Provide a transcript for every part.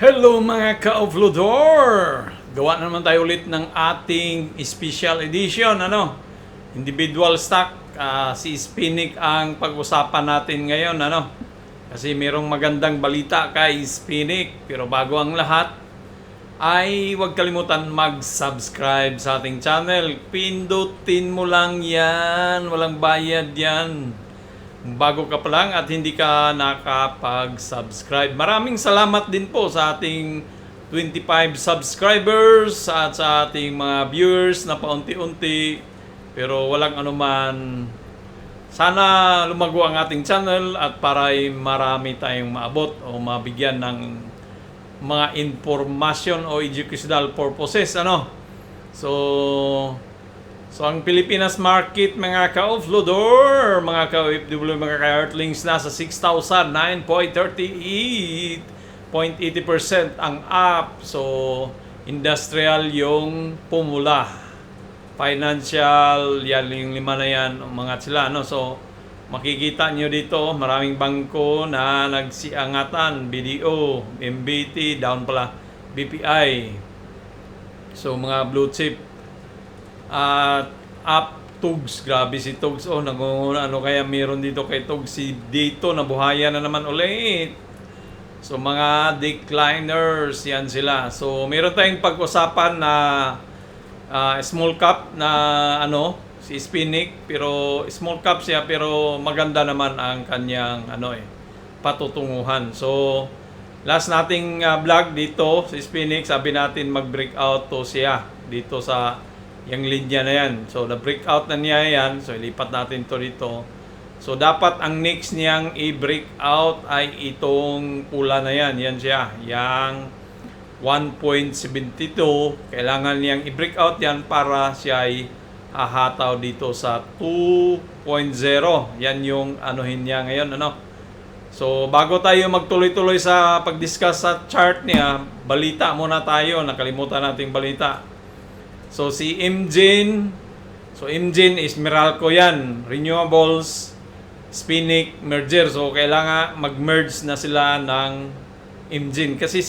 Hello mga ka-offloader! Gawa na naman tayo ulit ng ating special edition, individual stock. Si Spinik ang pag-usapan natin ngayon, kasi mayroong magandang balita kay Spinik. Pero bago ang lahat, ay huwag kalimutan mag-subscribe sa ating channel. Pindutin mo lang yan, walang bayad yan. Bago ka pa lang at hindi ka nakapag-subscribe. Maraming salamat din po sa ating 25 subscribers at sa ating mga viewers na paunti-unti. Pero walang anuman. Sana lumago ang ating channel at para marami tayong maabot o mabigyan ng mga information o educational purposes. So ang Pilipinas market, mga ka-offloader, mga ka-OFW, mga ka-earthlings, nasa 6,938.80% ang up. So industrial yung pumula. Financial, yan yung lima na yan, mga sila. So makikita nyo dito, maraming bangko na nagsiangatan. BDO, MBT, down pala, BPI. So mga blue chip. Up Tugs, grabe si Tugs. Ano kaya meron dito kay Tugs? Si dito nabuhayan na naman ulit. So mga decliners, yan sila. So meron tayong pag-usapan na small cap na si Spinik, pero small cap siya pero maganda naman ang kanyang patutunguhan. So last nating vlog dito si Spinik, sabi natin mag-breakout to siya dito sa yung linya na yan. So, na-breakout na niya yan. So, ilipat natin to dito. So, dapat ang next niyang i-breakout ay itong pula na yan. Yan siya. Yang 1.72. Kailangan niyang i-breakout yan para siya ay hahataw dito sa 2.0. Yan yung anuhin niya ngayon. So, bago tayo magtuloy-tuloy sa pag-discuss sa chart niya, balita muna tayo. Nakalimutan nating balita. So si Imgene, Imgene is Meralco yan, renewables, Spinik, merger. So kailangan mag-merge na sila ng Imgene. Kasi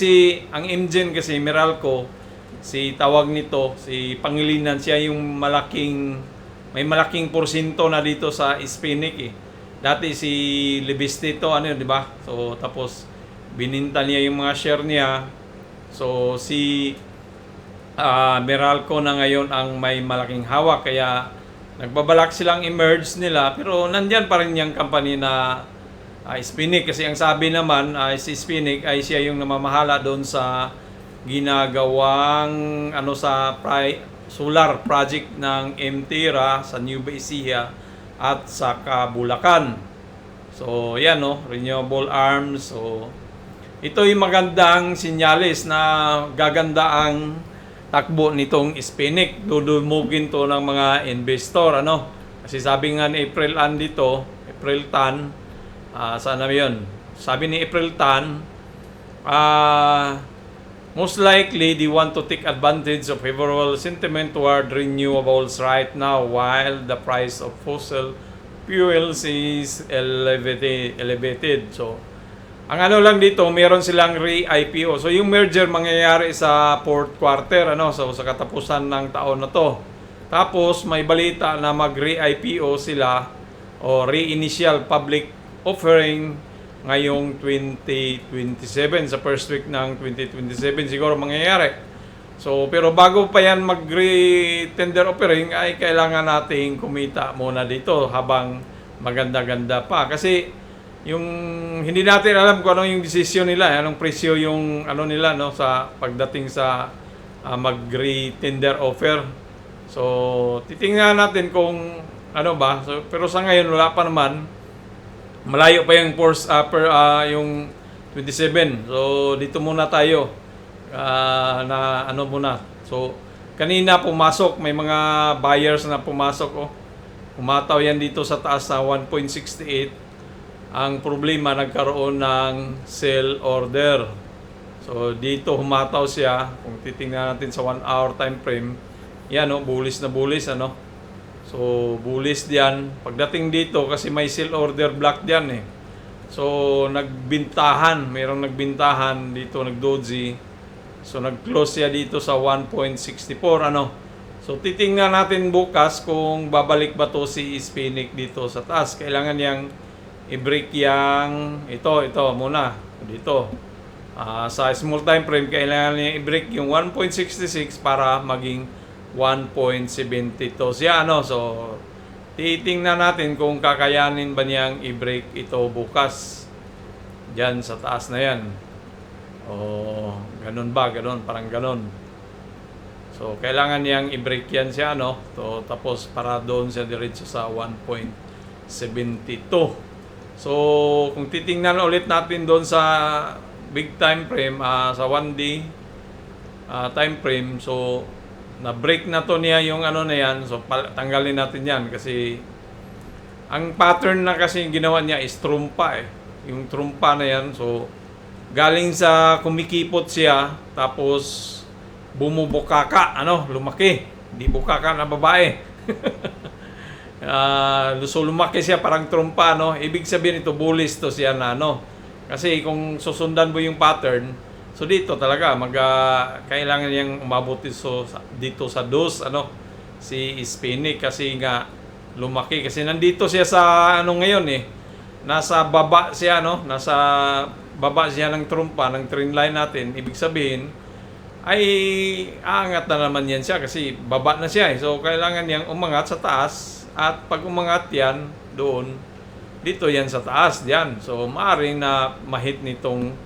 ang Imgene kasi Meralco, si tawag nito, si Pangilinan, siya yung may malaking porsyento na dito sa Spinik . Dati si Libestito, di ba? So tapos bininta niya yung mga share niya. So si Meralco na ngayon ang may malaking hawak, kaya nagbabalak silang emerge nila, pero nandyan pa rin yung company na Spinik, kasi ang sabi naman si Spinik ay siya yung namamahala doon sa ginagawang solar project ng Mtira sa New Ecija at sa Bulacan. So yan renewable arms. So ito yung magandang sinyalis na gaganda ang takbo nitong Spinik. Dudumugin to ng mga investor, Kasi sabi nga ni April Tan, sana yun? Sabi ni April Tan, most likely they want to take advantage of favorable sentiment toward renewables right now while the price of fossil fuels is elevated. So ang lang dito, meron silang re-IPO. So yung merger mangyayari sa fourth quarter, so sa katapusan ng taon na to. Tapos may balita na mag-re-IPO sila o re-initial public offering ngayong 2027, sa first week ng 2027 siguro mangyayari. So pero bago pa yan mag-re-tender offering ay kailangan nating kumita muna dito habang maganda-ganda pa, kasi yung hindi natin alam kung ano yung desisyon nila, anong presyo yung nila sa pagdating sa mag-re-tender offer. So titingnan natin kung So, pero sa ngayon wala pa naman, malayo pa yung yung 27. So dito muna tayo na muna. So kanina pumasok, may mga buyers na pumasok. Umataw yan dito sa taas na 1.68. Ang problema, nagkaroon ng sell order. So dito humataw siya. Kung titingnan natin sa 1 hour time frame, yan bullish na bullish. So bullish diyan. Pagdating dito, kasi may sell order block diyan . So, mayroong nagbintahan dito, nag-doji. So, nag-close siya dito sa 1.64, ano. So, titingnan natin bukas kung babalik ba to si Ispinic dito sa taas. Kailangan niyang i-break yang, ito muna, dito. Sa small time frame, kailangan niya i-break yung 1.66 para maging 1.72 siya, ano. So, titingnan natin kung kakayanin ba niyang i-break ito bukas. Diyan sa taas na yan. O, ganun ba? Ganun, parang ganun. So, kailangan niyang i-break yan siya, no? So, tapos para doon siya diretso sa 1.72. So, kung titingnan ulit natin doon sa big time frame, sa 1D time frame, so, na-break na to niya yung ano na yan. So, tanggalin natin yan kasi ang pattern na kasi ginawa niya is trumpa eh. Yung trumpa na yan, so, galing sa kumikipot siya, tapos bumubukaka, lumaki. Di bukaka na babae. So lumaki siya parang trumpa, Ibig sabihin ito, bullish to siya na, Kasi kung susundan mo yung pattern, so dito talaga, kailangan niyang umabot dito sa dos, si Ispinic kasi nga lumaki. Kasi nandito siya sa, ngayon nasa baba siya, Nasa baba siya ng trumpa, ng trend line natin. Ibig sabihin, ay aangat na naman yan siya kasi baba na siya. So, kailangan niyang umangat sa taas at pag umangat yan doon, dito yan sa taas, diyan. So, maaaring na mahit nitong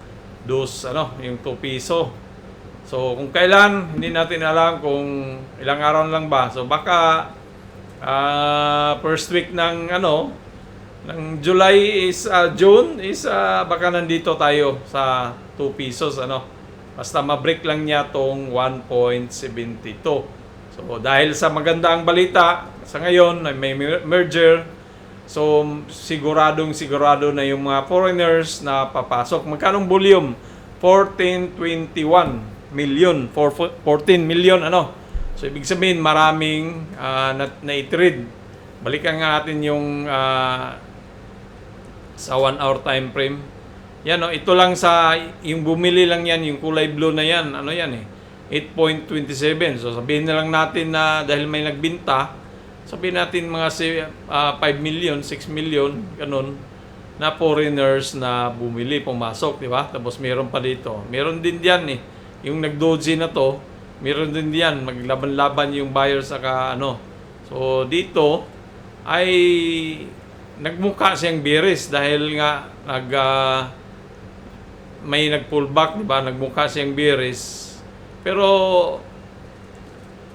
yung 2 piso. So, kung kailan, hindi natin alam kung ilang araw lang ba. So, baka first week ng ng July is June is baka nandito tayo sa 2 pesos, Basta ma-break lang niya tong 1.72. So, dahil sa magandang balita, sa ngayon, may merger. So, sigurado na yung mga foreigners na papasok. Magkanong volume? 1421 million. 14 million, So, ibig sabihin, maraming na-trade. Balikan nga natin yung sa 1 hour time frame. Yan, ito lang yung bumili lang yan, yung kulay blue na yan, 8.27. So, sabihin na lang natin na dahil may nagbinta, sabihin natin mga 5 million, 6 million, ganun, na foreigners na bumili, pumasok, di ba? Tapos meron pa dito. Meron din diyan yung nag-doji na to, meron din diyan, maglaban-laban yung buyer saka So, dito ay nagmukha siyang bearish dahil nga may nag-pullback, di ba? Nagmukha siyang bearish. Pero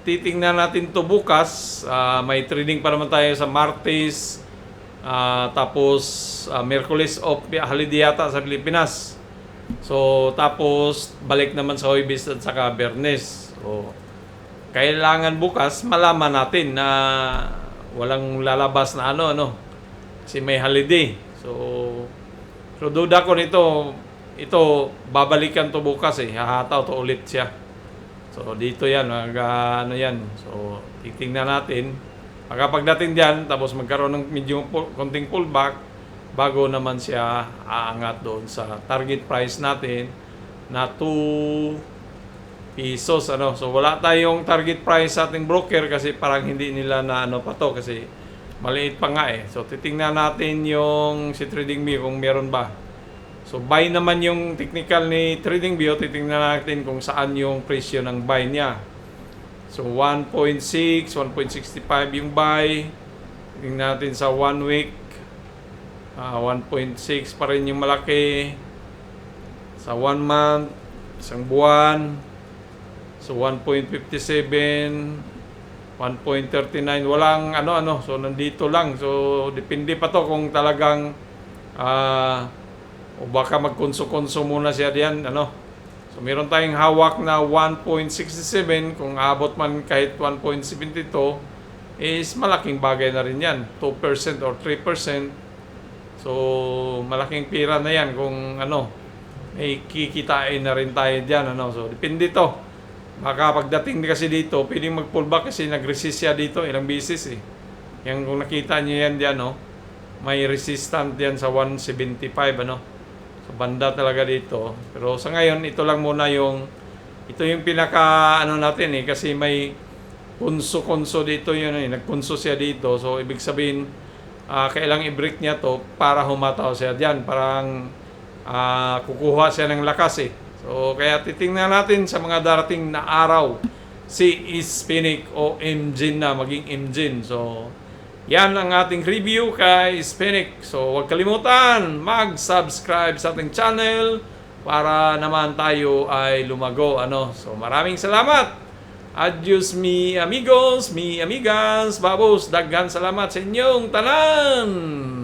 titingnan natin to bukas. May trading pa naman tayo sa Martes. Tapos Miyerkules off holiday yata sa Pilipinas. So tapos balik naman sa Huwebes at saka Biyernes. So kailangan bukas malaman natin na walang lalabas na kasi may holiday. So duda ko nito, ito babalikan to bukas hahataw to ulit siya. So dito yan, yan. So titingnan natin. Pagdating diyan, tapos magkaroon ng medyo konting pullback bago naman siya aangat doon sa target price natin na 2 pesos, So wala tayong target price sa ating broker kasi parang hindi nila na pa to kasi maliit pa nga So titingnan natin yung si TradingView kung meron ba. So buy naman yung technical ni TradingView, titingnan natin kung saan yung presyo ng buy niya. So 1.6, 1.65 yung buy. Tingnan natin sa 1 week. 1.6 pa rin yung malaki. Sa 1 month, isang buwan. So 1.57, 1.39, walang so nandito lang. So depende pa to kung talagang o baka magkonso-konso muna siya diyan, So meron tayong hawak na 1.67, kung abot man kahit 1.72 is malaking bagay na rin yan, 2% or 3%. So malaking pira na yan kung may kikitain na rin tayo diyan, So depende to. Baka pagdating kasi dito, pwedeng mag-pullback kasi nag-resist siya dito ilang beses Yan kung nakita niyo yan diyan, may resistant yan sa 175 ano. So banda talaga dito. Pero sa ngayon ito lang muna ito yung pinaka ano natin kasi may kunso dito yun nagkunso siya dito. So ibig sabihin kailang i-break niya to para humataw siya diyan, parang kukuha siya ng lakas So kaya titingnan natin sa mga darating na araw si Hispanic o engine na maging engine. So yan ang ating review kay Hispanic. So huwag kalimutan mag-subscribe sa ating channel para naman tayo ay lumago So maraming salamat. Adios mi amigos, mi amigas, babos, daghan salamat sa inyong tanan.